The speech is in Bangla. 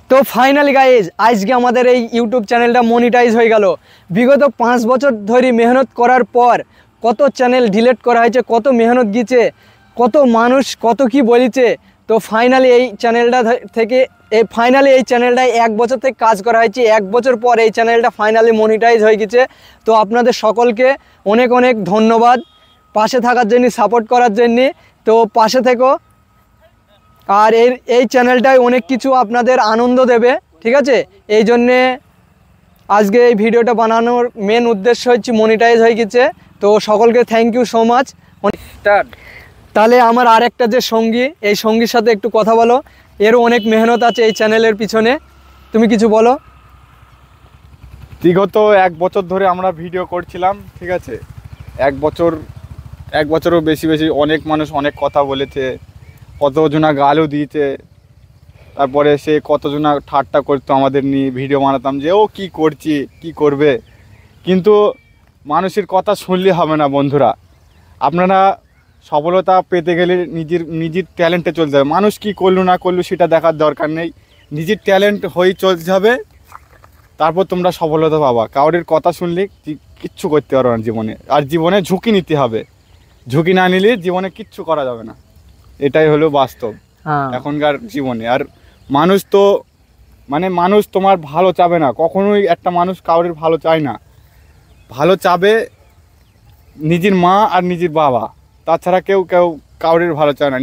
তো ফাইনালি গাইজ আজকে আমাদের এই ইউটিউব চ্যানেলটা মনিটাইজ হয়ে গেল। বিগত 5 বছর ধরে মেহনত করার পর কত চ্যানেল ডিলিট করা হয়েছে, কত মেহনত গিয়েছে, কত মানুষ কত কি বলেছে। তো ফাইনালি এই চ্যানেলটা থেকে এই চ্যানেলটায় 1 বছর থেকে কাজ করা হয়েছে। 1 বছর পর এই চ্যানেলটা ফাইনালি মনিটাইজ হয়ে গেছে। তো আপনাদের সকলকে অনেক অনেক ধন্যবাদ পাশে থাকার জন্য, সাপোর্ট করার জন্য। তো পাশে থেকো। আর এই চ্যানেলটায় অনেক কিছু আপনাদের আনন্দ দেবে, ঠিক আছে? এই জন্যে আজকে এই ভিডিওটা বানানোর মেন উদ্দেশ্য হচ্ছে মনিটাইজ হয়ে গেছে। তো সকলকে থ্যাংক ইউ সো মাচ। তাহলে আমার আরেকটা যে সঙ্গী, এই সঙ্গীর সাথে একটু কথা বলো। এরও অনেক মেহনত আছে এই চ্যানেলের পিছনে, তুমি কিছু বলো। বিগত 1 বছর ধরে আমরা ভিডিও করছিলাম, ঠিক আছে? 1 বছরও বেশি অনেক মানুষ অনেক কথা বলেছে, কতজনা গালও দিয়েছে, তারপরে সে কতজনা ঠাট্টা করতো আমাদের নিয়ে, ভিডিও বানাতাম যে ও কি করছি কি করবে। কিন্তু মানুষের কথা শুনলে হবে না বন্ধুরা। আপনারা সফলতা পেতে গেলে নিজের ট্যালেন্টে চলতে হবে। মানুষ কি করলো না করলো সেটা দেখার দরকার নেই, নিজের ট্যালেন্ট হয়েই চলতে হবে, তারপর তোমরা সফলতা পাবা। কাউরের কথা শুনলে কিচ্ছু করতে পারো না জীবনে। আর জীবনে ঝুঁকি নিতে হবে, ঝুঁকি না নিলে জীবনে কিচ্ছু করা যাবে না। এটাই হলো বাস্তব এখনকার জীবনে। আর মানুষ তো মানুষ তোমার ভালো চাবে না কখনোই। একটা মানুষ কাউরের ভালো চায় না, ভালো চাবে নিজের মা আর নিজের বাবা, তাছাড়া কেউ কাউরের ভালো চায় না।